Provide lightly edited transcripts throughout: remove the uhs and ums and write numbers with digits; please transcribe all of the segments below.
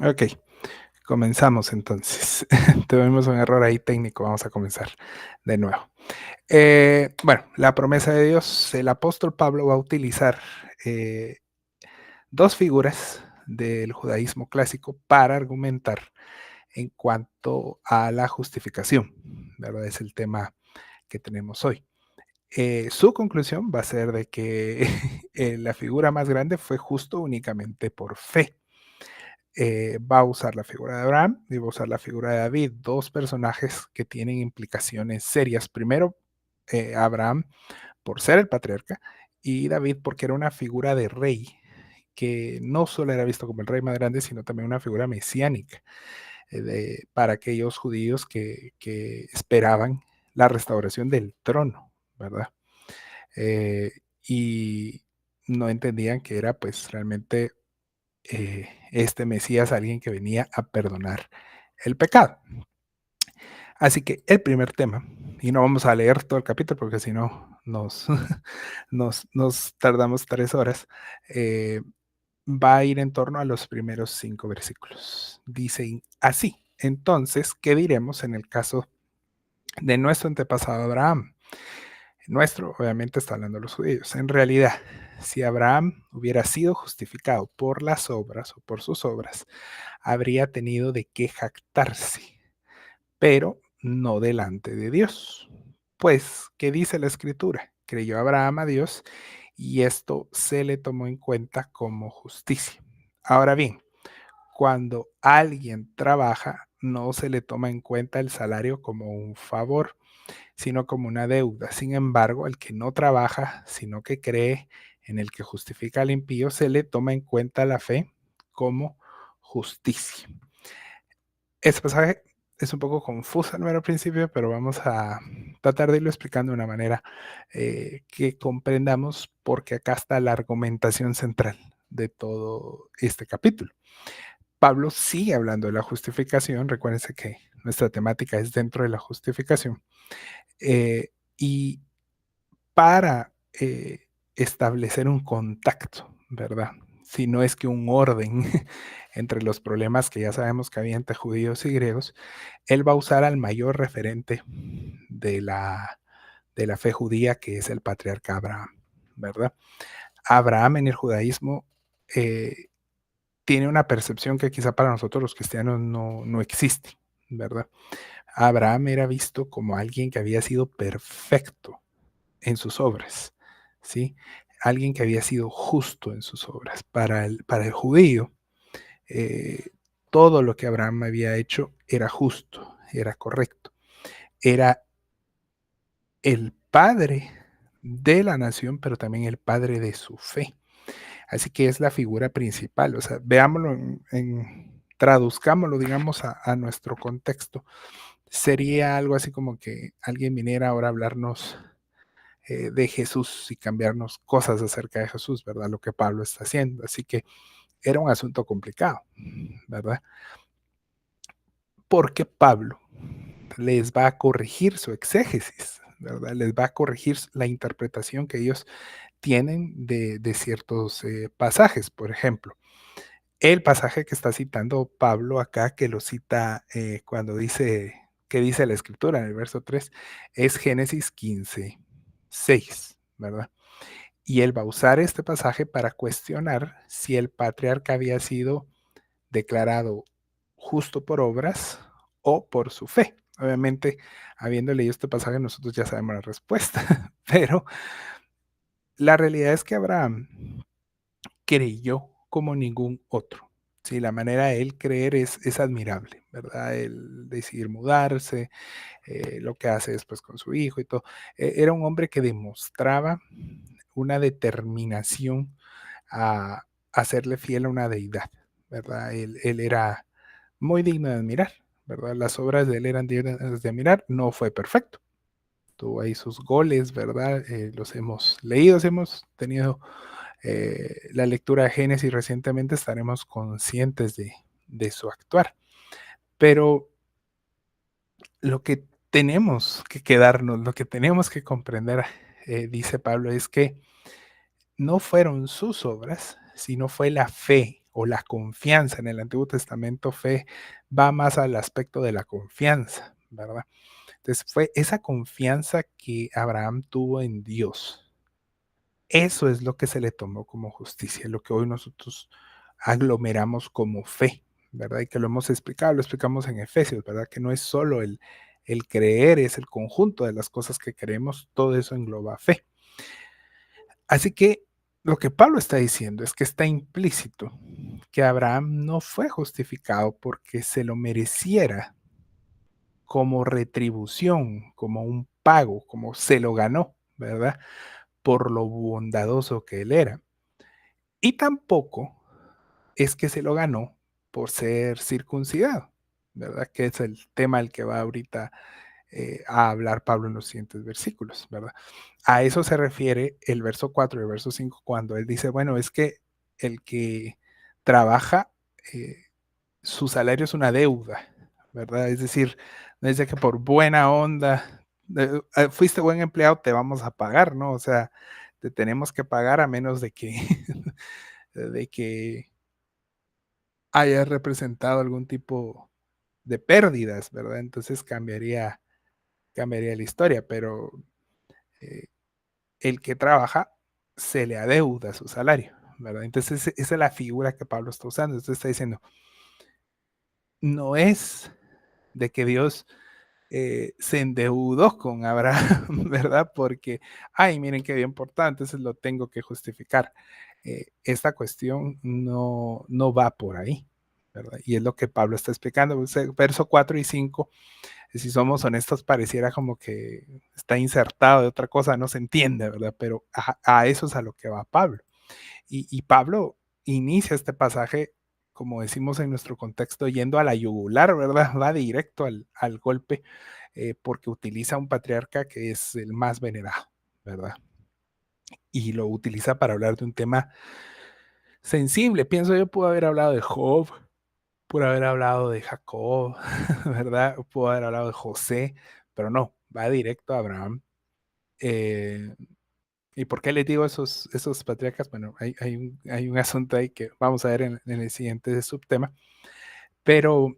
Ok, comenzamos entonces. Tuvimos un error ahí técnico, vamos a comenzar de nuevo. Bueno, la promesa de Dios, el apóstol Pablo va a utilizar eh, dos figuras del judaísmo clásico para argumentar en cuanto a la justificación, ¿verdad? Es el tema que tenemos hoy. Su conclusión va a ser de que la figura más grande fue justo únicamente por fe. Va a usar la figura de Abraham y va a usar la figura de David, dos personajes que tienen implicaciones serias. Primero, Abraham por ser el patriarca y David porque era una figura de rey que no solo era visto como el rey más grande, sino también una figura mesiánica para aquellos judíos que esperaban la restauración del trono, ¿verdad? Eh, y no entendían que era pues realmente este Mesías alguien que venía a perdonar el pecado. Así que el primer tema, y no vamos a leer todo el capítulo porque si no nos tardamos 3 horas, va a ir en torno a los primeros 5 versículos. Dice así, entonces, ¿qué diremos en el caso de nuestro antepasado Abraham? Nuestro, obviamente, está hablando de los judíos. En realidad, si Abraham hubiera sido justificado por las obras o por sus obras, habría tenido de qué jactarse, pero no delante de Dios. Pues, ¿qué dice la escritura? Creyó Abraham a Dios y esto se le tomó en cuenta como justicia. Ahora bien, cuando alguien trabaja, no se le toma en cuenta el salario como un favor, sino como una deuda. Sin embargo, el que no trabaja, sino que cree en el que justifica al impío, se le toma en cuenta la fe como justicia. Este pasaje es un poco confuso al mero principio, pero vamos a tratar de irlo explicando de una manera que comprendamos, porque acá está la argumentación central de todo este capítulo. Pablo sigue hablando de la justificación, recuérdense que nuestra temática es dentro de la justificación, y para establecer un contacto, ¿verdad? Si no es que un orden entre los problemas que ya sabemos que había entre judíos y griegos, él va a usar al mayor referente de la fe judía, que es el patriarca Abraham, ¿verdad? Abraham en el judaísmo tiene una percepción que quizá para nosotros los cristianos no existe, ¿verdad? Abraham era visto como alguien que había sido perfecto en sus obras, ¿sí? Alguien que había sido justo en sus obras. Para el judío, eh, todo lo que Abraham había hecho era justo, era correcto, era el padre de la nación, pero también el padre de su fe. Así que es la figura principal. O sea, veámoslo traduzcámoslo, digamos, a nuestro contexto. Sería algo así como que alguien viniera ahora a hablarnos de Jesús y cambiarnos cosas acerca de Jesús, ¿verdad? Lo que Pablo está haciendo. Así que era un asunto complicado, ¿verdad? Porque Pablo les va a corregir su exégesis, ¿verdad? Les va a corregir la interpretación que ellos tienen de ciertos pasajes. Por ejemplo, el pasaje que está citando Pablo acá, que lo cita cuando dice, que dice la escritura en el verso 3, es Génesis 15, 6, ¿verdad? Y él va a usar este pasaje para cuestionar si el patriarca había sido declarado justo por obras o por su fe. Obviamente, habiendo leído este pasaje, nosotros ya sabemos la respuesta, pero la realidad es que Abraham creyó como ningún otro. Sí, la manera de él creer es admirable, ¿verdad? El decidir mudarse, lo que hace después con su hijo y todo. Era un hombre que demostraba una determinación a serle fiel a una deidad, ¿verdad? Él era muy digno de admirar, ¿verdad? Las obras de él eran dignas de admirar, no fue perfecto. Tuvo ahí sus goles, ¿verdad? Los hemos leído, hemos tenido la lectura de Génesis recientemente, estaremos conscientes de su actuar. Pero lo que tenemos que quedarnos, lo que tenemos que comprender, dice Pablo, es que no fueron sus obras, sino fue la fe o la confianza. En el Antiguo Testamento, fe va más al aspecto de la confianza, ¿verdad? Entonces, fue esa confianza que Abraham tuvo en Dios. Eso es lo que se le tomó como justicia, lo que hoy nosotros aglomeramos como fe, ¿verdad? Y que lo explicamos en Efesios, ¿verdad? Que no es solo el creer, es el conjunto de las cosas que creemos, todo eso engloba fe. Así que lo que Pablo está diciendo es que está implícito que Abraham no fue justificado porque se lo mereciera como retribución, como un pago, como se lo ganó, ¿verdad? Por lo bondadoso que él era. Y tampoco es que se lo ganó por ser circuncidado, ¿verdad? Que es el tema al que va ahorita a hablar Pablo en los siguientes versículos, ¿verdad? A eso se refiere el verso 4 y el verso 5 cuando él dice, bueno, es que el que trabaja, eh, su salario es una deuda, ¿verdad? Es decir, no es de que por buena onda, fuiste buen empleado, te vamos a pagar, ¿no? O sea, te tenemos que pagar a menos de que, de que haya representado algún tipo de pérdidas, ¿verdad? Entonces cambiaría la historia, pero eh, el que trabaja se le adeuda su salario, ¿verdad? Entonces esa es la figura que Pablo está usando. Entonces está diciendo, no es de que Dios se endeudó con Abraham, ¿verdad? Porque, ay, miren qué bien portado, entonces lo tengo que justificar. Esta cuestión no va por ahí, ¿verdad? Y es lo que Pablo está explicando. Verso 4 y 5, si somos honestos, pareciera como que está insertado de otra cosa, no se entiende, ¿verdad? Pero a eso es a lo que va Pablo. Y Pablo inicia este pasaje, como decimos en nuestro contexto, yendo a la yugular, ¿verdad? Va directo al golpe, porque utiliza un patriarca que es el más venerado, ¿verdad? Y lo utiliza para hablar de un tema sensible. Pienso yo, pudo haber hablado de Job, pudo haber hablado de Jacob, ¿verdad? Pudo haber hablado de José, pero no, va directo a Abraham. Eh, ¿Y por qué les digo esos patriarcas? Bueno, hay un asunto ahí que vamos a ver en el siguiente subtema, pero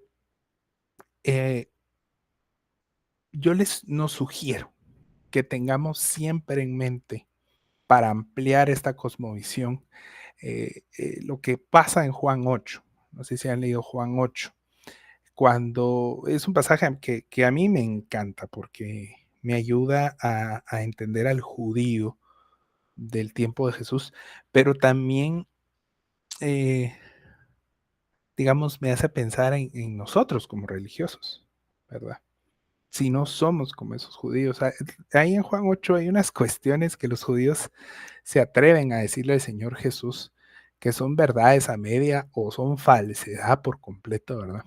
eh, yo nos sugiero que tengamos siempre en mente para ampliar esta cosmovisión lo que pasa en Juan 8. No sé si han leído Juan 8, cuando es un pasaje que a mí me encanta porque me ayuda a entender al judío del tiempo de Jesús, pero también eh, digamos, me hace pensar en nosotros como religiosos, ¿verdad? Si no somos como esos judíos. Ahí en Juan 8 hay unas cuestiones que los judíos se atreven a decirle al Señor Jesús que son verdades a media o son falsedad por completo, ¿verdad?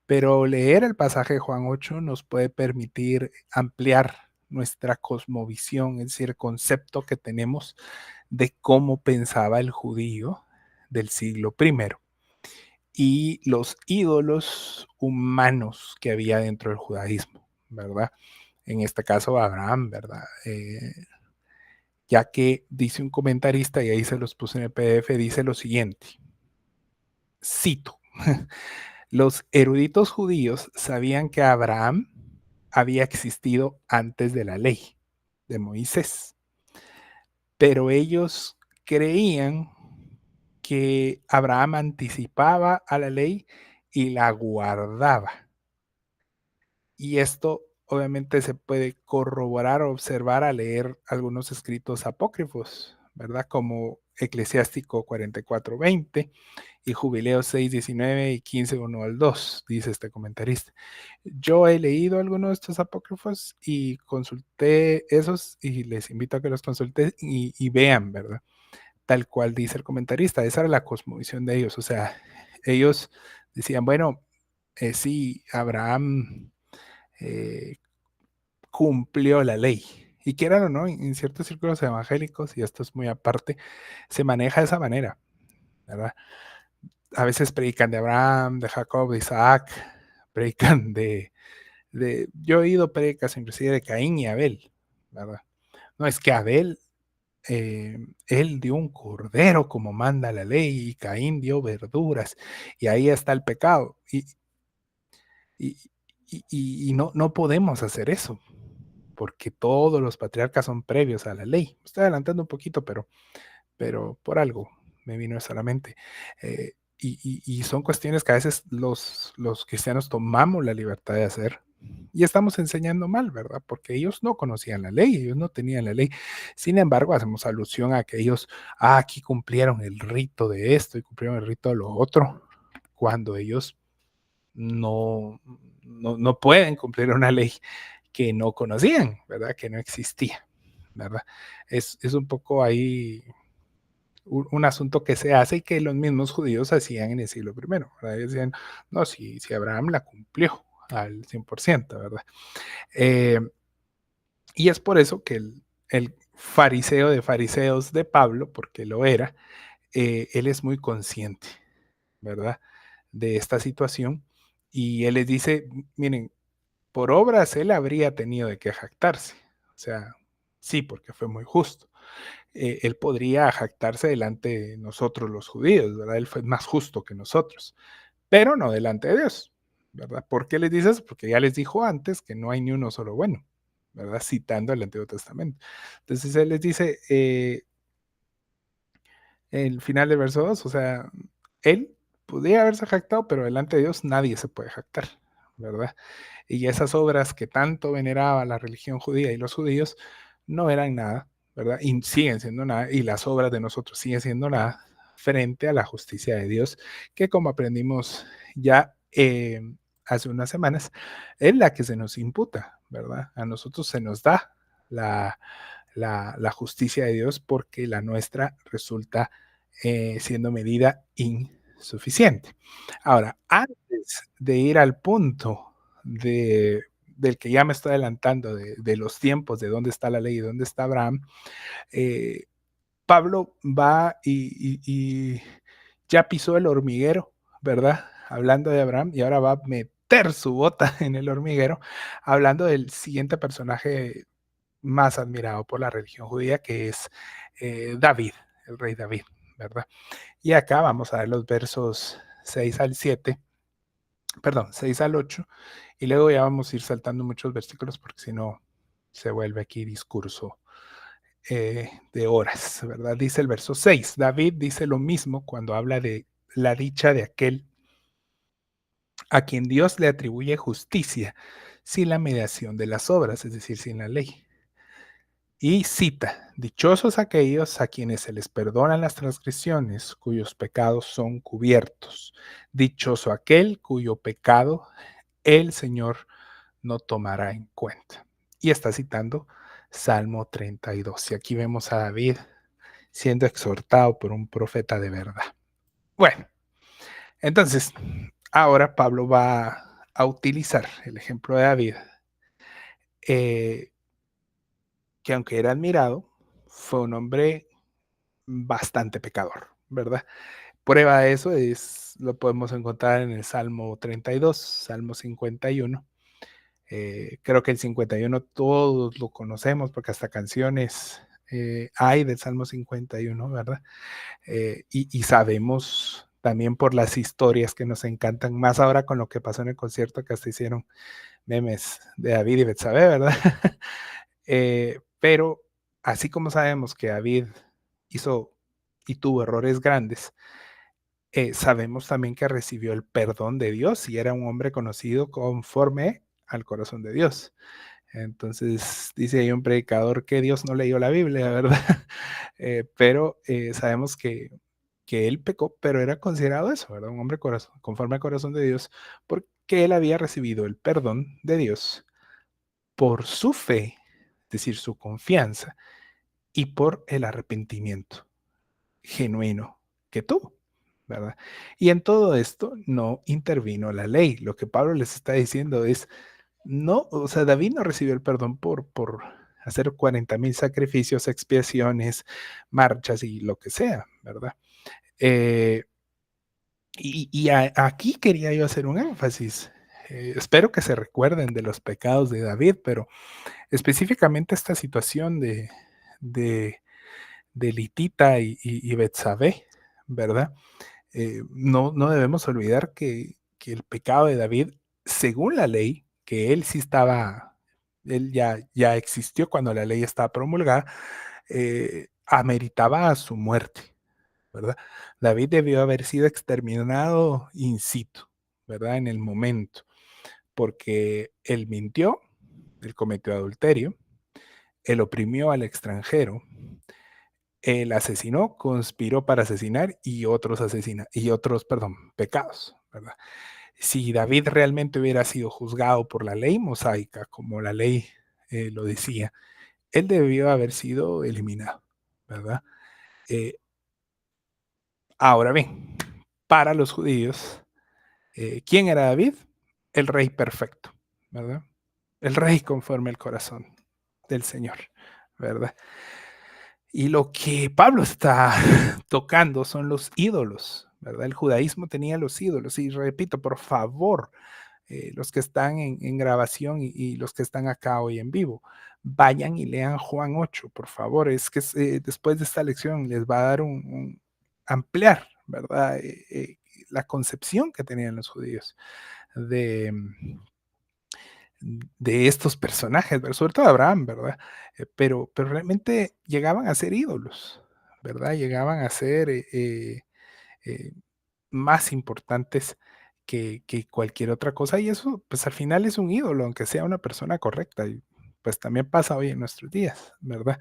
Pero leer el pasaje de Juan 8 nos puede permitir ampliar nuestra cosmovisión, es decir, el concepto que tenemos de cómo pensaba el judío del siglo primero y los ídolos humanos que había dentro del judaísmo, ¿verdad? En este caso, Abraham, ¿verdad? Ya que dice un comentarista, y ahí se los puse en el PDF, dice lo siguiente, cito, los eruditos judíos sabían que Abraham había existido antes de la ley de Moisés, pero ellos creían que Abraham anticipaba a la ley y la guardaba. Y esto obviamente se puede corroborar o observar al leer algunos escritos apócrifos, ¿verdad? Como Eclesiástico 44:20 y Jubileos 6:19 y 15:1 al 2, dice este comentarista. Yo he leído algunos de estos apócrifos y consulté esos y les invito a que los consulten y vean, ¿verdad? Tal cual dice el comentarista, esa era la cosmovisión de ellos, o sea, ellos decían, bueno, sí, Abraham eh, cumplió la ley. Y quieran o no, en ciertos círculos evangélicos, y esto es muy aparte, se maneja de esa manera, ¿verdad? A veces predican de Abraham, de Jacob, de Isaac, predican yo he oído predicas inclusive de Caín y Abel, ¿verdad? No, es que Abel él dio un cordero como manda la ley y Caín dio verduras y ahí está el pecado. Y, y no podemos hacer eso porque todos los patriarcas son previos a la ley. Me estoy adelantando un poquito, pero por algo me vino eso a la mente. Y son cuestiones que a veces los cristianos tomamos la libertad de hacer y estamos enseñando mal, ¿verdad? Porque ellos no conocían la ley, ellos no tenían la ley. Sin embargo, hacemos alusión a que ellos, aquí cumplieron el rito de esto y cumplieron el rito de lo otro, cuando ellos no pueden cumplir una ley que no conocían, ¿verdad? Que no existía, ¿verdad? Es un poco ahí un asunto que se hace y que los mismos judíos hacían en el siglo primero, ¿verdad? Ellos decían, no, si Abraham la cumplió al 100%, ¿verdad? Eh, y es por eso que el fariseo de fariseos de Pablo, porque lo era, él es muy consciente, ¿verdad? De esta situación y él les dice, miren, por obras él habría tenido de qué jactarse, o sea, sí, porque fue muy justo. Él podría jactarse delante de nosotros los judíos, ¿verdad? Él fue más justo que nosotros, pero no delante de Dios, ¿verdad? ¿Por qué les dices? Porque ya les dijo antes que no hay ni uno solo bueno, ¿verdad? Citando el Antiguo Testamento. Entonces él les dice, el final del verso 2, o sea, él podría haberse jactado, pero delante de Dios nadie se puede jactar, ¿verdad? Y esas obras que tanto veneraba la religión judía y los judíos no eran nada, ¿verdad? Y siguen siendo nada, y las obras de nosotros siguen siendo nada frente a la justicia de Dios, que como aprendimos ya hace unas semanas, es la que se nos imputa, ¿verdad? A nosotros se nos da la, la justicia de Dios porque la nuestra resulta siendo medida insuficiente. Ahora, antes de ir al punto del que ya me estoy adelantando, de los tiempos, de dónde está la ley y dónde está Abraham, eh, Pablo va y ya pisó el hormiguero, ¿verdad? Hablando de Abraham, y ahora va a meter su bota en el hormiguero, hablando del siguiente personaje más admirado por la religión judía, que es David, el rey David, ¿verdad? Y acá vamos a ver los versos 6 al 7, perdón, 6 al 8, y luego ya vamos a ir saltando muchos versículos porque si no se vuelve aquí discurso de horas, ¿verdad? Dice el verso 6, David dice lo mismo cuando habla de la dicha de aquel a quien Dios le atribuye justicia sin la mediación de las obras, es decir, sin la ley. Y cita, dichosos aquellos a quienes se les perdonan las transgresiones, cuyos pecados son cubiertos. Dichoso aquel cuyo pecado el Señor no tomará en cuenta. Y está citando Salmo 32. Y aquí vemos a David siendo exhortado por un profeta de verdad. Bueno, entonces, ahora Pablo va a utilizar el ejemplo de David, eh, que aunque era admirado, fue un hombre bastante pecador, ¿verdad? Prueba de eso lo podemos encontrar en el Salmo 32, Salmo 51. Creo que el 51 todos lo conocemos porque hasta canciones hay del Salmo 51, ¿verdad? Y sabemos también por las historias que nos encantan, más ahora con lo que pasó en el concierto que hasta hicieron memes de David y Betsabé, ¿verdad? Pero así como sabemos que David hizo y tuvo errores grandes, sabemos también que recibió el perdón de Dios y era un hombre conocido conforme al corazón de Dios. Entonces dice ahí un predicador que Dios no leyó la Biblia, ¿verdad? Pero sabemos que él pecó, pero era considerado eso, ¿verdad? Un hombre corazón, conforme al corazón de Dios, porque él había recibido el perdón de Dios por su fe, es decir, su confianza, y por el arrepentimiento genuino que tuvo, ¿verdad? Y en todo esto no intervino la ley. Lo que Pablo les está diciendo es, no, o sea, David no recibió el perdón por hacer 40,000 sacrificios, expiaciones, marchas y lo que sea, ¿verdad? Eh, aquí quería yo hacer un énfasis. Espero que se recuerden de los pecados de David, pero específicamente esta situación de de Litita y Betsabé, ¿verdad? No debemos olvidar que el pecado de David, según la ley, que él sí estaba, él ya existió cuando la ley estaba promulgada, ameritaba su muerte, ¿verdad? David debió haber sido exterminado in situ, ¿verdad? En el momento, porque él mintió, él cometió adulterio, él oprimió al extranjero, él asesinó, conspiró para asesinar y otros, perdón, pecados, ¿verdad? Si David realmente hubiera sido juzgado por la ley mosaica, como la ley lo decía, él debió haber sido eliminado, ¿verdad? Eh, Ahora bien, para los judíos, ¿quién era David? El rey perfecto, ¿verdad? El rey conforme al corazón del Señor, ¿verdad? Y lo que Pablo está tocando son los ídolos, ¿verdad? El judaísmo tenía los ídolos. Y repito, por favor, los que están en grabación y los que están acá hoy en vivo, vayan y lean Juan 8, por favor. Es que después de esta lección les va a dar ampliar, ¿verdad? La concepción que tenían los judíos de, de estos personajes, ¿verdad? Sobre todo Abraham, ¿verdad? Pero realmente llegaban a ser ídolos, ¿verdad? Llegaban a ser eh, más importantes que cualquier otra cosa y eso pues al final es un ídolo, aunque sea una persona correcta y pues también pasa hoy en nuestros días, ¿verdad?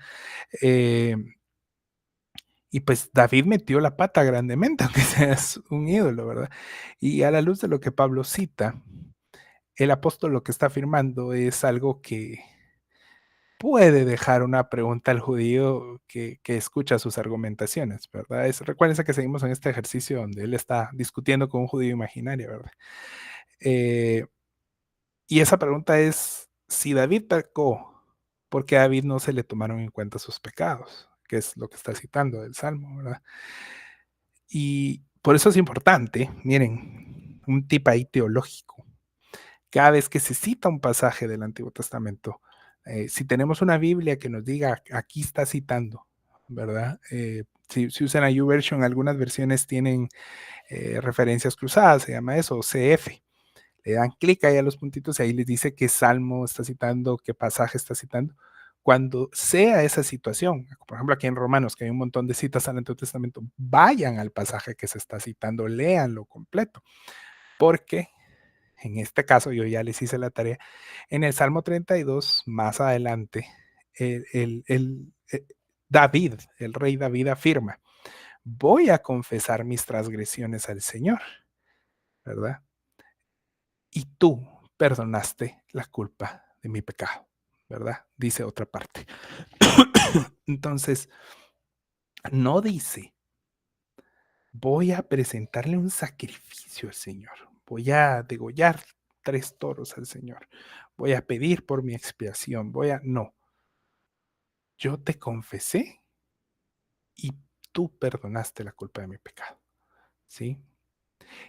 Eh, y pues David metió la pata grandemente, aunque seas un ídolo, ¿verdad? Y a la luz de lo que Pablo cita, el apóstol lo que está afirmando es algo que puede dejar una pregunta al judío que escucha sus argumentaciones, ¿verdad? Recuérdense que seguimos en este ejercicio donde él está discutiendo con un judío imaginario, ¿verdad? Eh, y esa pregunta es, si David pecó, ¿por qué a David no se le tomaron en cuenta sus pecados? Que es lo que está citando del Salmo, ¿verdad? Y por eso es importante, miren, un tip ahí teológico. Cada vez que se cita un pasaje del Antiguo Testamento, si tenemos una Biblia que nos diga, aquí está citando, ¿verdad? Si usan la YouVersion, algunas versiones tienen referencias cruzadas, se llama eso, CF. Le dan clic ahí a los puntitos y ahí les dice qué salmo está citando, qué pasaje está citando. Cuando sea esa situación, por ejemplo aquí en Romanos, que hay un montón de citas al Antiguo Testamento, vayan al pasaje que se está citando, léanlo completo, porque en este caso yo ya les hice la tarea. En el Salmo 32, más adelante, David, el rey David afirma, voy a confesar mis transgresiones al Señor, ¿verdad? Y tú perdonaste la culpa de mi pecado, ¿verdad? Dice otra parte. Entonces, no dice, voy a presentarle un sacrificio al Señor, voy a degollar 3 toros al Señor, voy a pedir por mi expiación, no, yo te confesé y tú perdonaste la culpa de mi pecado, ¿sí?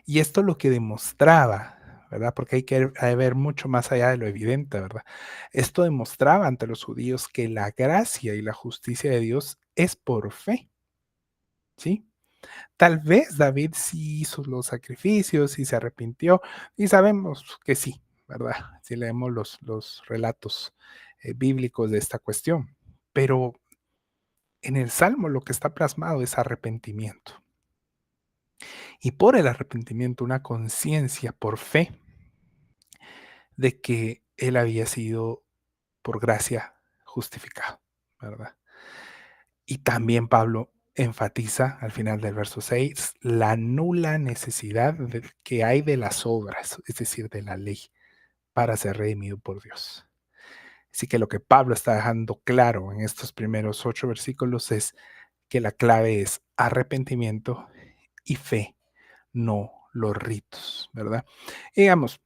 Y esto lo que demostraba, ¿verdad? Porque hay que ver mucho más allá de lo evidente, ¿verdad? Esto demostraba ante los judíos que la gracia y la justicia de Dios es por fe, ¿sí? Tal vez David sí hizo los sacrificios y se arrepintió, y sabemos que sí, ¿verdad? Si leemos los relatos bíblicos de esta cuestión. Pero en el Salmo lo que está plasmado es arrepentimiento. Y por el arrepentimiento, una conciencia por fe de que él había sido por gracia justificado, ¿verdad? Y también Pablo enfatiza al final del verso 6 la nula necesidad que hay de las obras, es decir, de la ley, para ser redimido por Dios. Así que lo que Pablo está dejando claro en estos primeros 8 versículos es que la clave es arrepentimiento y fe, no los ritos, ¿verdad? Y digamos,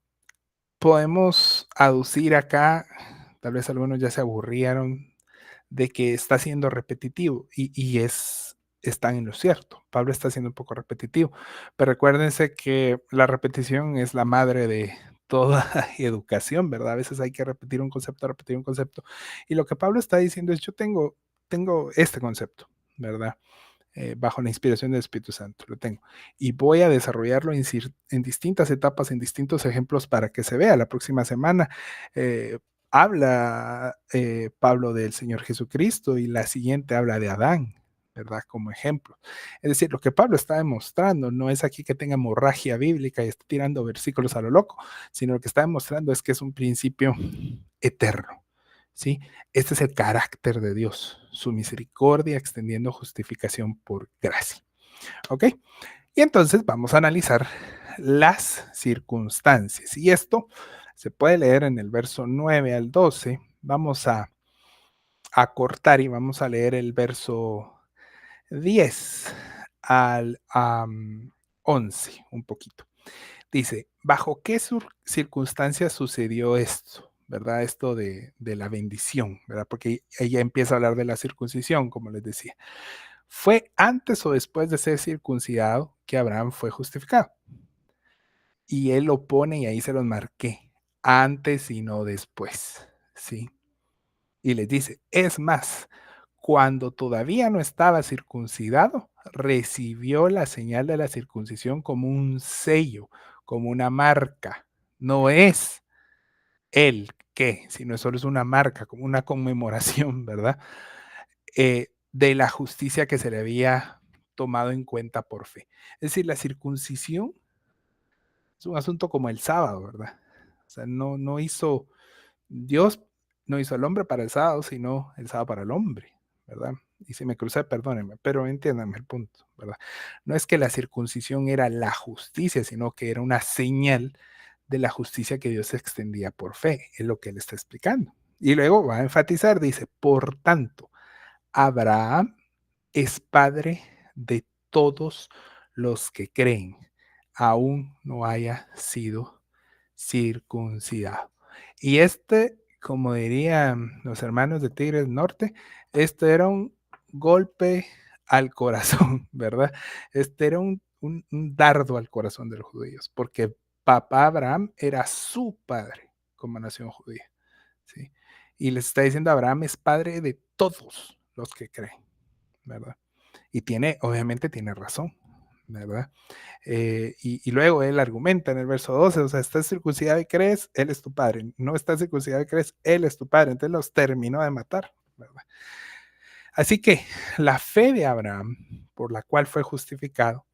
podemos aducir acá, tal vez algunos ya se aburrieron de que está siendo repetitivo y están en lo cierto. Pablo está siendo un poco repetitivo, pero recuérdense que la repetición es la madre de toda educación, ¿verdad? A veces hay que repetir un concepto. Y lo que Pablo está diciendo es, yo tengo este concepto, ¿verdad? Bajo la inspiración del Espíritu Santo, lo tengo. Y voy a desarrollarlo en distintas etapas, en distintos ejemplos para que se vea. La próxima semana habla Pablo del Señor Jesucristo y la siguiente habla de Adán, ¿verdad? Como ejemplo. Es decir, lo que Pablo está demostrando no es aquí que tenga hemorragia bíblica y esté tirando versículos a lo loco, sino lo que está demostrando es que es un principio eterno. ¿Sí? Este es el carácter de Dios, su misericordia extendiendo justificación por gracia. ¿Ok? Y entonces vamos a analizar las circunstancias. Y esto se puede leer en el verso 9 al 12. Vamos a cortar y vamos a leer el verso 10 al 11, un poquito. Dice, ¿bajo qué circunstancias sucedió esto? ¿Verdad? Esto de la bendición, ¿verdad? Porque ella empieza a hablar de la circuncisión, como les decía. ¿Fue antes o después de ser circuncidado que Abraham fue justificado? Y él lo pone y ahí se los marqué, antes y no después, ¿sí? Y les dice, es más, cuando todavía no estaba circuncidado, recibió la señal de la circuncisión como un sello, como una marca. No es él que, sino solo es una marca, como una conmemoración, ¿verdad? De la justicia que se le había tomado en cuenta por fe. Es decir, la circuncisión es un asunto como el sábado, ¿verdad? O sea, no hizo Dios no hizo al hombre para el sábado, sino el sábado para el hombre, ¿verdad? Y si me crucé, perdónenme, pero entiéndanme el punto, ¿verdad? No es que la circuncisión era la justicia, sino que era una señal de la justicia que Dios extendía por fe, es lo que él está explicando. Y luego va a enfatizar, dice, por tanto, Abraham es padre de todos los que creen, aún no haya sido circuncidado. Y como dirían los hermanos de Tigres Norte, este era un golpe al corazón, ¿verdad? Este era un dardo al corazón de los judíos, porque papá Abraham era su padre como nación judía, ¿sí? Y les está diciendo, Abraham es padre de todos los que creen, ¿verdad? Y obviamente tiene razón, ¿verdad? Y luego él argumenta en el verso 12, o sea, estás circuncidado y crees, él es tu padre. No estás circuncidado y crees, él es tu padre. Entonces los terminó de matar, ¿verdad? Así que la fe de Abraham, por la cual fue justificado,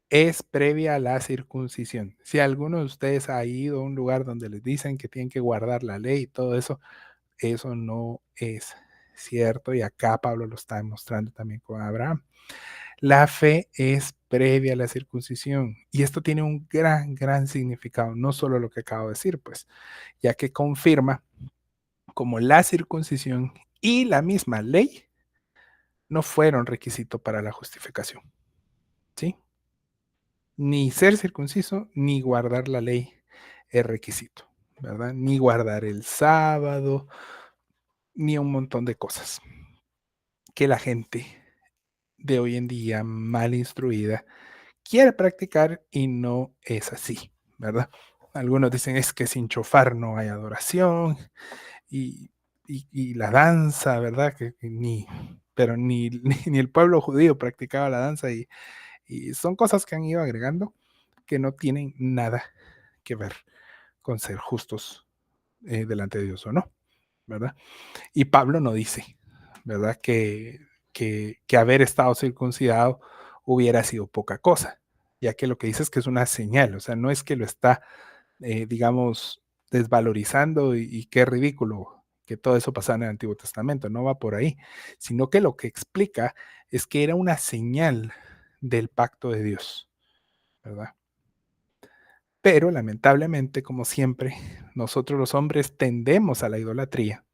es previa a la circuncisión. Si alguno de ustedes ha ido a un lugar donde les dicen que tienen que guardar la ley y todo eso, eso no es cierto. Y acá Pablo lo está demostrando también con Abraham. La fe es previa a la circuncisión y esto tiene un gran significado, no solo lo que acabo de decir, pues, ya que confirma como la circuncisión y la misma ley no fueron requisito para la justificación, ¿sí? Ni ser circunciso ni guardar la ley es requisito, ¿verdad? Ni guardar el sábado, ni un montón de cosas que la gente de hoy en día mal instruida quiere practicar y no es así, ¿verdad? Algunos dicen es que sin chofar no hay adoración y la danza, ¿verdad? Pero ni el pueblo judío practicaba la danza y son cosas que han ido agregando que no tienen nada que ver con ser justos delante de Dios o no, ¿verdad? Y Pablo no dice, ¿verdad? Que haber estado circuncidado hubiera sido poca cosa, ya que lo que dice es que es una señal, o sea, no es que lo está, digamos, desvalorizando y qué ridículo que todo eso pasaba en el Antiguo Testamento, no va por ahí, sino que lo que explica es que era una señal del pacto de Dios, ¿verdad? Pero lamentablemente, como siempre, nosotros los hombres tendemos a la idolatría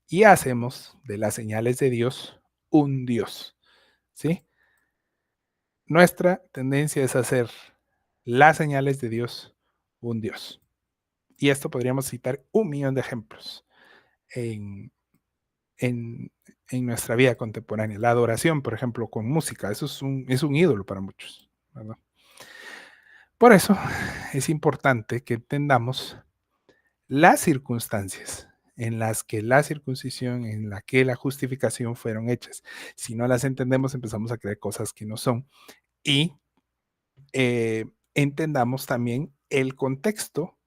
y hacemos de las señales de Dios un Dios, ¿sí? Nuestra tendencia es hacer las señales de Dios un Dios. Y esto podríamos citar 1,000,000 de ejemplos en, en, en nuestra vida contemporánea. La adoración, por ejemplo, con música, eso es un ídolo para muchos, ¿verdad? Por eso es importante que entendamos las circunstancias en las que la circuncisión, en la que la justificación fueron hechas. Si no las entendemos, empezamos a creer cosas que no son. Y entendamos también el contexto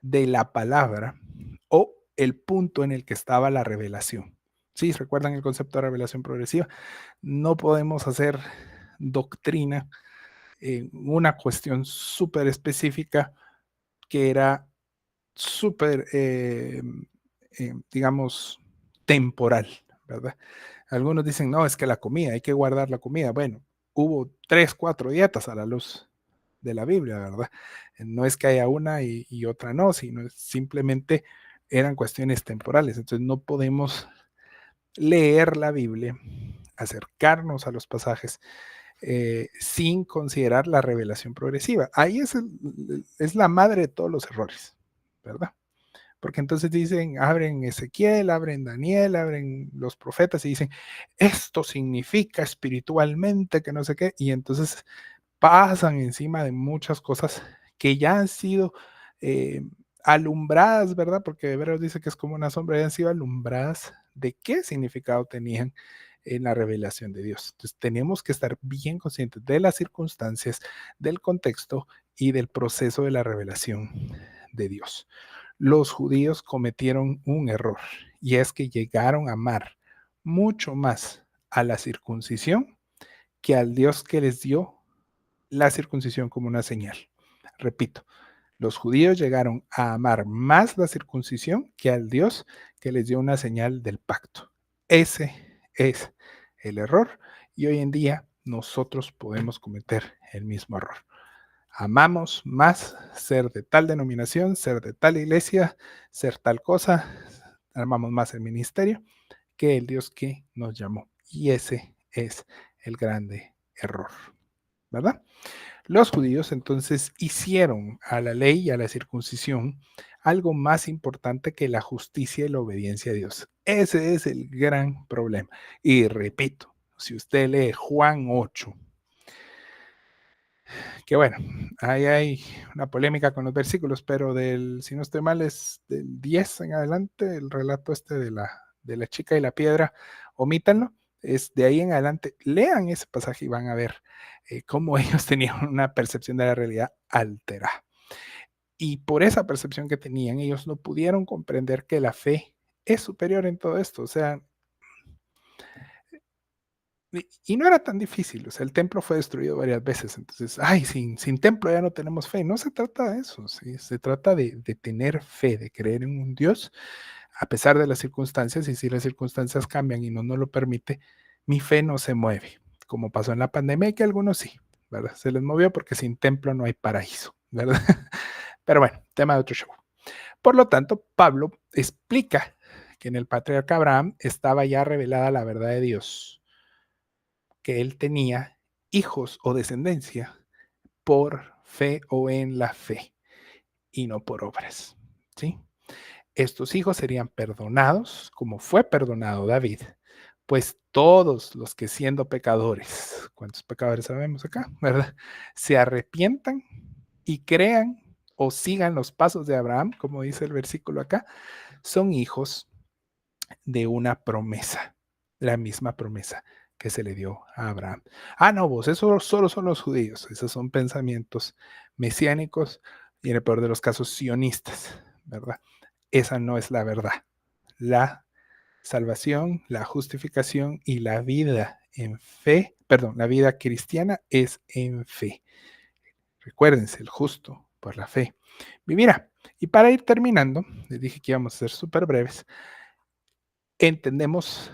de la palabra o el punto en el que estaba la revelación. Sí, ¿recuerdan el concepto de revelación progresiva? No podemos hacer doctrina en una cuestión súper específica que era súper, digamos, temporal, ¿verdad? Algunos dicen, no, es que la comida, hay que guardar la comida. Bueno, hubo 3, 4 dietas a la luz de la Biblia, ¿verdad? No es que haya una y otra no, sino simplemente eran cuestiones temporales. Entonces no podemos leer la Biblia, acercarnos a los pasajes sin considerar la revelación progresiva. Ahí es la madre de todos los errores, ¿verdad? Porque entonces dicen, abren Ezequiel, abren Daniel, abren los profetas y dicen, esto significa espiritualmente que no sé qué, y entonces pasan encima de muchas cosas que ya han sido eh, alumbradas, ¿verdad? Porque Hebreos dice que es como una sombra, ya han sido alumbradas de qué significado tenían en la revelación de Dios. Entonces tenemos que estar bien conscientes de las circunstancias, del contexto y del proceso de la revelación de Dios. Los judíos cometieron un error y es que llegaron a amar mucho más a la circuncisión que al Dios que les dio la circuncisión como una señal. Repito, los judíos llegaron a amar más la circuncisión que al Dios que les dio una señal del pacto. Ese es el error y hoy en día nosotros podemos cometer el mismo error. Amamos más ser de tal denominación, ser de tal iglesia, ser tal cosa, amamos más el ministerio que el Dios que nos llamó. Y ese es el grande error, ¿verdad? Los judíos entonces hicieron a la ley y a la circuncisión algo más importante que la justicia y la obediencia a Dios. Ese es el gran problema. Y repito, si usted lee Juan 8, que bueno, ahí hay una polémica con los versículos, pero si no estoy mal, es del 10 en adelante, el relato este de la chica y la piedra, omítanlo, es de ahí en adelante, lean ese pasaje y van a ver cómo ellos tenían una percepción de la realidad alterada. Y por esa percepción que tenían, ellos no pudieron comprender que la fe es superior en todo esto, o sea, y no era tan difícil, o sea, el templo fue destruido varias veces, entonces, ay, sin templo ya no tenemos fe. No se trata de eso, ¿sí? Se trata de tener fe, de creer en un Dios a pesar de las circunstancias, y si las circunstancias cambian y no nos lo permite, mi fe no se mueve, como pasó en la pandemia, y que algunos sí, ¿verdad? Se les movió porque sin templo no hay paraíso, ¿verdad? Pero bueno, tema de otro show. Por lo tanto, Pablo explica que en el patriarca Abraham estaba ya revelada la verdad de Dios, que él tenía hijos o descendencia por fe o en la fe y no por obras, ¿sí? Estos hijos serían perdonados como fue perdonado David, pues todos los que siendo pecadores, ¿cuántos pecadores sabemos acá? ¿Verdad? Se arrepientan y crean o sigan los pasos de Abraham, como dice el versículo acá, son hijos de una promesa, la misma promesa que se le dio a Abraham. Ah, no, vos, eso solo son los judíos, esos son pensamientos mesiánicos y en el peor de los casos sionistas, ¿verdad? Esa no es la verdad. La salvación, la justificación y la vida en fe, perdón, la vida cristiana es en fe. Recuérdense, el justo por la fe vivirá. Y para ir terminando, les dije que íbamos a ser súper breves, entendemos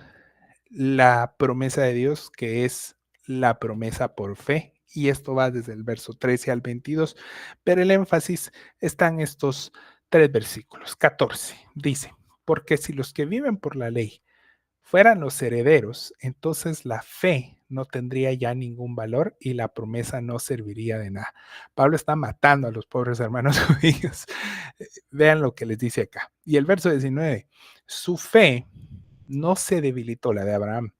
la promesa de Dios, que es la promesa por fe. Y esto va desde el verso 13 al 22, pero el énfasis está en estos 3 versículos. 14 dice, porque si los que viven por la ley fueran los herederos, entonces la fe no tendría ya ningún valor y la promesa no serviría de nada. Pablo está matando a los pobres hermanos judíos. Vean lo que les dice acá. Y el verso 19, su fe no se debilitó, la de Abraham,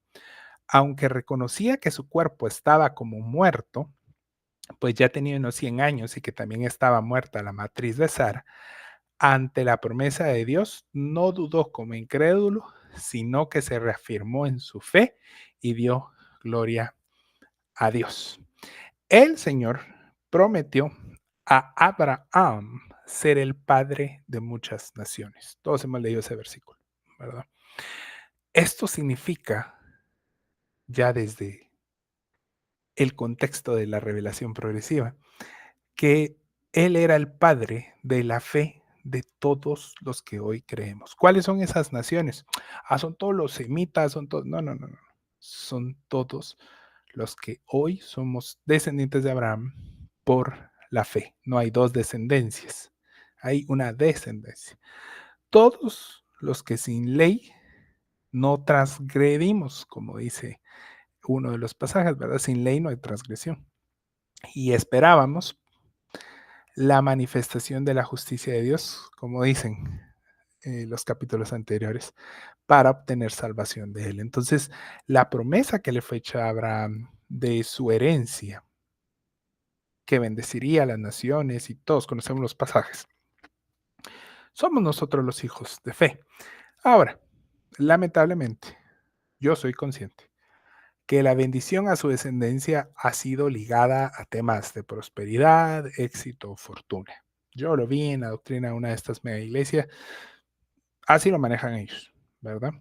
aunque reconocía que su cuerpo estaba como muerto, pues ya tenía unos 100 años y que también estaba muerta la matriz de Sara, ante la promesa de Dios, no dudó como incrédulo, sino que se reafirmó en su fe y dio gloria a Dios. El Señor prometió a Abraham ser el padre de muchas naciones. Todos hemos leído ese versículo, ¿verdad? Esto significa, ya desde el contexto de la revelación progresiva, que Él era el padre de la fe de todos los que hoy creemos. ¿Cuáles son esas naciones? Son todos los semitas, son todos. No, no, no, no. Son todos los que hoy somos descendientes de Abraham por la fe. No hay dos descendencias, hay una descendencia. Todos los que sin ley no transgredimos, como dice uno de los pasajes, ¿verdad? Sin ley no hay transgresión. Y esperábamos la manifestación de la justicia de Dios, como dicen los capítulos anteriores, para obtener salvación de él. Entonces, la promesa que le fue hecha a Abraham de su herencia, que bendeciría a las naciones, y todos conocemos los pasajes, somos nosotros los hijos de fe. Ahora, lamentablemente, yo soy consciente que la bendición a su descendencia ha sido ligada a temas de prosperidad, éxito, fortuna. Yo lo vi en la doctrina de una de estas mega iglesias, así lo manejan ellos, ¿verdad?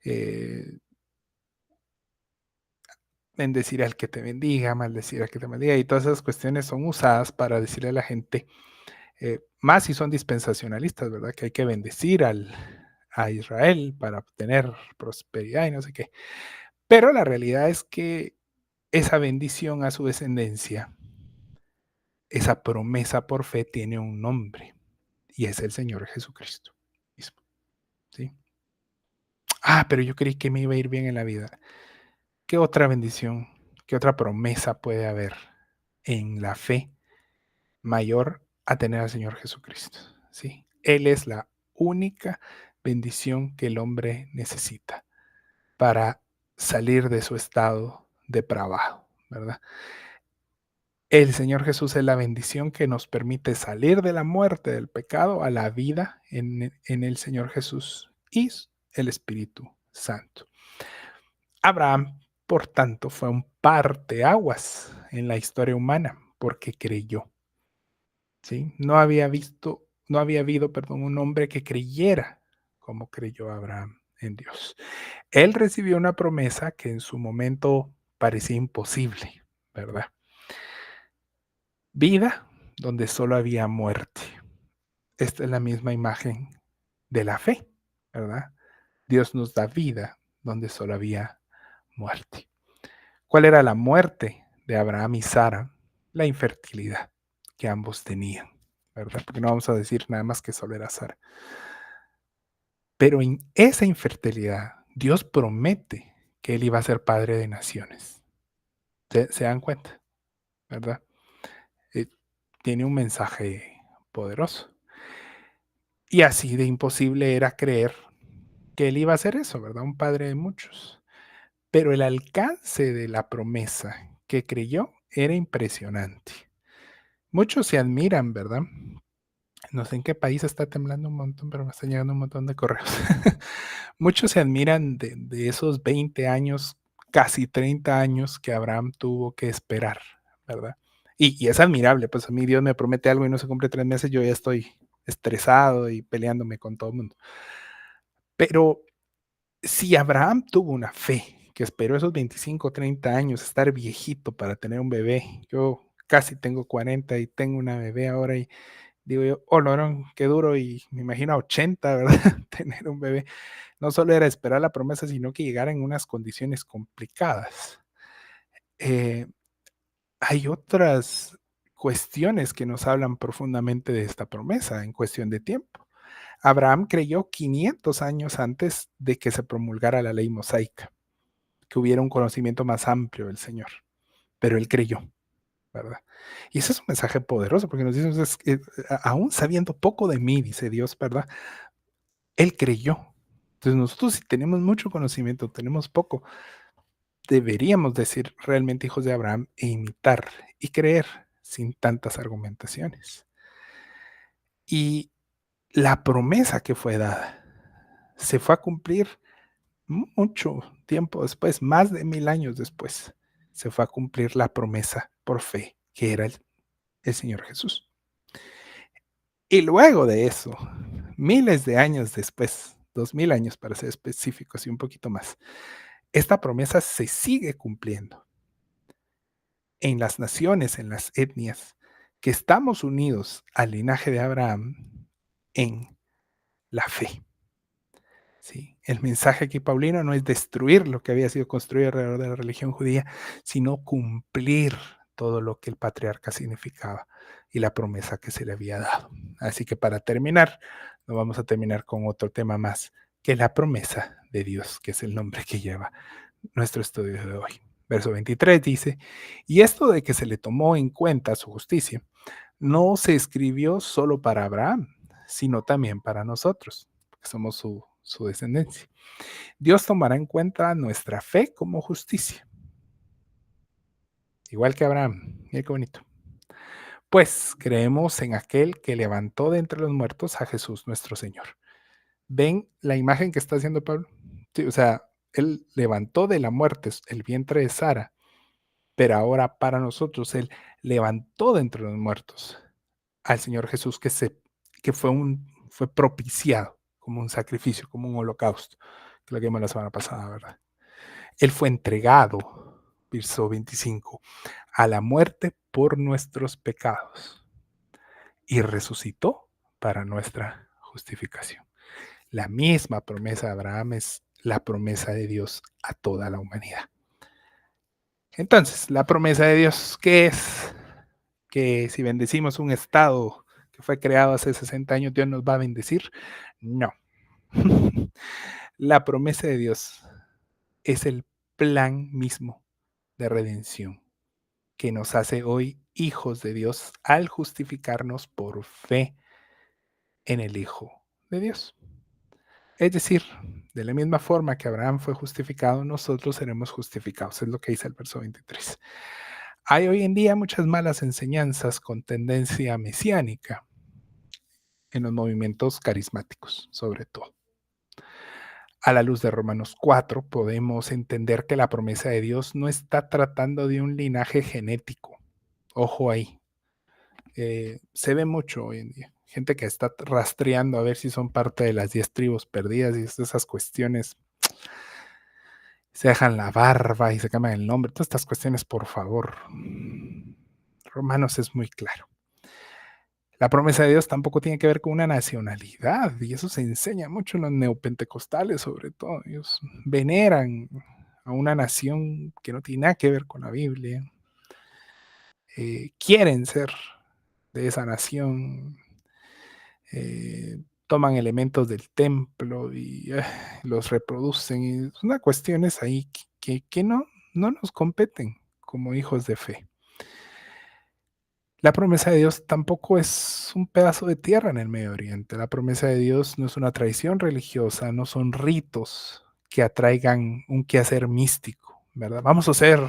Eh, Bendecir al que te bendiga, maldecir al que te maldiga, y todas esas cuestiones son usadas para decirle a la gente, más si son dispensacionalistas, ¿verdad? Que hay que bendecir a Israel para obtener prosperidad y no sé qué. Pero la realidad es que esa bendición a su descendencia, esa promesa por fe tiene un nombre y es el Señor Jesucristo mismo, ¿sí? Pero yo creí que me iba a ir bien en la vida. ¿Qué otra bendición, qué otra promesa puede haber en la fe mayor a tener al Señor Jesucristo? ¿Sí? Él es la única bendición que el hombre necesita para salir de su estado depravado, ¿verdad? El Señor Jesús es la bendición que nos permite salir de la muerte del pecado a la vida en el Señor Jesús y el Espíritu Santo. Abraham, por tanto, fue un parteaguas en la historia humana porque creyó. ¿Sí? No había habido, perdón, un hombre que creyera como creyó Abraham en Dios. Él recibió una promesa que en su momento parecía imposible, ¿verdad? Vida donde solo había muerte. Esta es la misma imagen de la fe, ¿verdad? Dios nos da vida donde solo había muerte. ¿Cuál era la muerte de Abraham y Sara? La infertilidad que ambos tenían, ¿verdad? Porque no vamos a decir nada más que solo era Sara. Pero en esa infertilidad, Dios promete que él iba a ser padre de naciones. ¿Se dan cuenta? ¿Verdad? Eh, Tiene un mensaje poderoso. Y así de imposible era creer que él iba a hacer eso, ¿verdad? Un padre de muchos. Pero el alcance de la promesa que creyó era impresionante. Muchos se admiran, ¿verdad? No sé en qué país está temblando un montón, pero me están llegando un montón de correos. Muchos se admiran de esos 20 años, casi 30 años que Abraham tuvo que esperar, ¿verdad? Y es admirable, pues a mí Dios me promete algo y no se cumple 3 meses, yo ya estoy estresado y peleándome con todo el mundo. Pero si Abraham tuvo una fe que esperó esos 25, 30 años, estar viejito para tener un bebé, yo casi tengo 40 y tengo una bebé ahora y digo yo, oh, lorón, qué duro, y me imagino a 80, ¿verdad? Tener un bebé. No solo era esperar la promesa, sino que llegara en unas condiciones complicadas. Eh, Hay otras cuestiones que nos hablan profundamente de esta promesa en cuestión de tiempo. Abraham creyó 500 años antes de que se promulgara la ley mosaica, que hubiera un conocimiento más amplio del Señor, pero él creyó, ¿verdad? Y ese es un mensaje poderoso porque nos dice, aún sabiendo poco de mí, dice Dios, ¿verdad? Él creyó. Entonces nosotros si tenemos mucho conocimiento, tenemos poco, deberíamos decir realmente hijos de Abraham e imitar y creer sin tantas argumentaciones. Y la promesa que fue dada se fue a cumplir mucho tiempo después, más de 1000 años después, se fue a cumplir la promesa por fe, que era el Señor Jesús. Y luego de eso, miles de años después, 2000 años para ser específicos y un poquito más, esta promesa se sigue cumpliendo en las naciones, en las etnias, que estamos unidos al linaje de Abraham en la fe. ¿Sí? El mensaje aquí paulino no es destruir lo que había sido construido alrededor de la religión judía, sino cumplir todo lo que el patriarca significaba y la promesa que se le había dado. Así que para terminar, no vamos a terminar con otro tema más que la promesa de Dios, que es el nombre que lleva nuestro estudio de hoy. Verso 23 dice, y esto de que se le tomó en cuenta su justicia, no se escribió solo para Abraham, sino también para nosotros, que somos su descendencia. Dios tomará en cuenta nuestra fe como justicia, igual que Abraham. Mira qué bonito. Pues creemos en aquel que levantó de entre los muertos a Jesús nuestro Señor. ¿Ven la imagen que está haciendo Pablo? Sí, o sea, él levantó de la muerte el vientre de Sara, pero ahora para nosotros él levantó de entre los muertos al Señor Jesús que fue propiciado como un sacrificio, como un holocausto, que lo que vimos la semana pasada, ¿verdad? Él fue entregado, verso 25, a la muerte por nuestros pecados y resucitó para nuestra justificación. La misma promesa de Abraham es la promesa de Dios a toda la humanidad. Entonces, la promesa de Dios, ¿qué es? Que si bendecimos un estado que fue creado hace 60 años, Dios nos va a bendecir. No. La promesa de Dios es el plan mismo de redención que nos hace hoy hijos de Dios al justificarnos por fe en el Hijo de Dios. Es decir, de la misma forma que Abraham fue justificado, nosotros seremos justificados. Es lo que dice el verso 23. Hay hoy en día muchas malas enseñanzas con tendencia mesiánica en los movimientos carismáticos, sobre todo. A la luz de Romanos 4, podemos entender que la promesa de Dios no está tratando de un linaje genético. Ojo ahí. Se ve mucho hoy en día. Gente que está rastreando a ver si son parte de las 10 tribus perdidas y esas cuestiones. Se dejan la barba y se cambian el nombre. Todas estas cuestiones, por favor. Romanos es muy claro. La promesa de Dios tampoco tiene que ver con una nacionalidad, y eso se enseña mucho en los neopentecostales, sobre todo. Ellos veneran a una nación que no tiene nada que ver con la Biblia. Quieren ser de esa nación, toman elementos del templo y los reproducen. Y son cuestiones ahí que no nos competen como hijos de fe. La promesa de Dios tampoco es un pedazo de tierra en el Medio Oriente. La promesa de Dios no es una tradición religiosa, no son ritos que atraigan un quehacer místico, ¿verdad? Vamos a hacer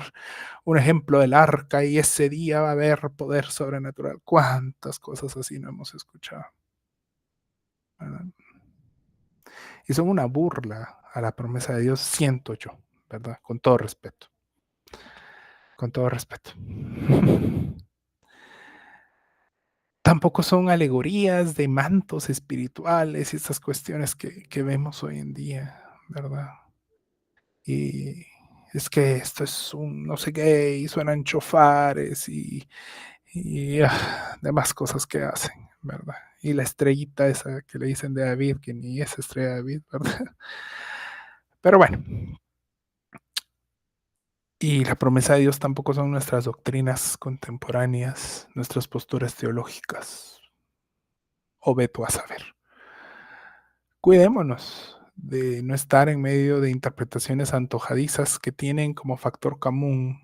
un ejemplo del arca y ese día va a haber poder sobrenatural. ¿Cuántas cosas así no hemos escuchado? ¿Verdad? Y son una burla a la promesa de Dios, siento yo, ¿verdad? Con todo respeto. Con todo respeto. Tampoco son alegorías de mantos espirituales y estas cuestiones que vemos hoy en día, ¿verdad? Y es que esto es un no sé qué, y suenan chofares y demás cosas que hacen, ¿verdad? Y la estrellita esa que le dicen de David, que ni es estrella de David, ¿verdad? Pero bueno, y la promesa de Dios tampoco son nuestras doctrinas contemporáneas, nuestras posturas teológicas, o veto a saber. Cuidémonos de no estar en medio de interpretaciones antojadizas que tienen como factor común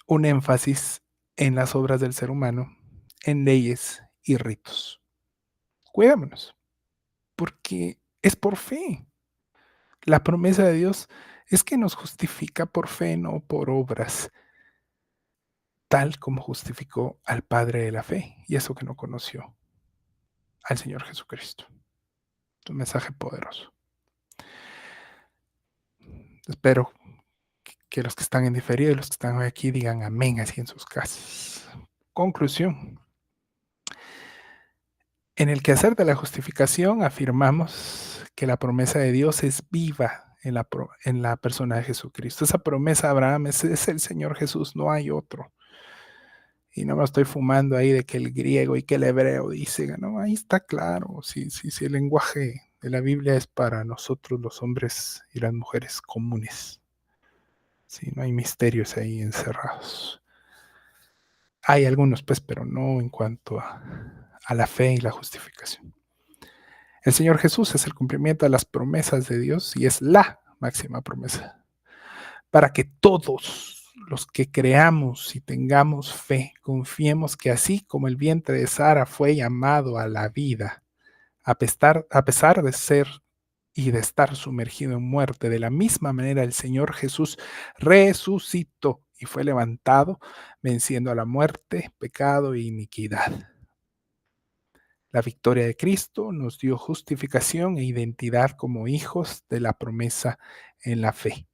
un énfasis en las obras del ser humano, en leyes y ritos. Cuidémonos, porque es por fe. La promesa de Dios es que nos justifica por fe, no por obras, tal como justificó al padre de la fe, y eso que no conoció. al Señor Jesucristo. Es un mensaje poderoso. Espero que los que están en diferido y los que están hoy aquí digan amén así en sus casas. Conclusión. En el quehacer de la justificación afirmamos que la promesa de Dios es viva en la persona de Jesucristo. Esa promesa de Abraham es el Señor Jesús, no hay otro. Y no me estoy fumando ahí de que el griego y que el hebreo dicen, no, ahí está claro. Si el lenguaje de la Biblia es para nosotros los hombres y las mujeres comunes. Sí, no hay misterios ahí encerrados. Hay algunos, pues, pero no en cuanto a la fe y la justificación. El Señor Jesús es el cumplimiento de las promesas de Dios y es la máxima promesa para que todos los que creamos y tengamos fe, confiemos que así como el vientre de Sara fue llamado a la vida, a pesar de ser y de estar sumergido en muerte, de la misma manera el Señor Jesús resucitó y fue levantado, venciendo a la muerte, pecado e iniquidad. La victoria de Cristo nos dio justificación e identidad como hijos de la promesa en la fe.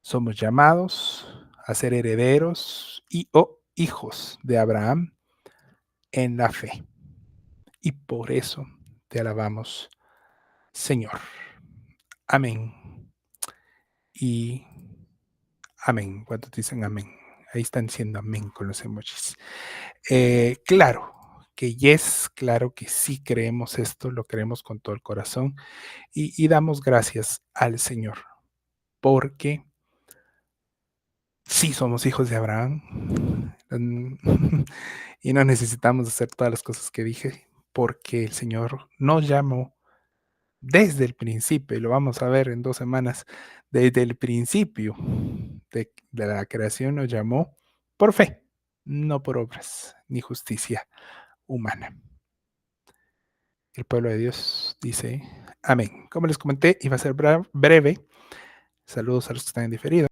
Somos llamados a ser herederos y o hijos de Abraham en la fe. Y por eso te alabamos, Señor. Amén. Y amén. ¿Cuántos dicen amén? Ahí están diciendo amén con los emojis. Claro que yes, claro que sí creemos esto, lo creemos con todo el corazón y damos gracias al Señor porque sí somos hijos de Abraham y no necesitamos hacer todas las cosas que dije porque el Señor nos llamó desde el principio, y lo vamos a ver en 2 semanas, desde el principio de la creación nos llamó por fe, no por obras ni justicia humana. El pueblo de Dios dice amén. Como les comenté, iba a ser breve. Saludos a los que están en diferido.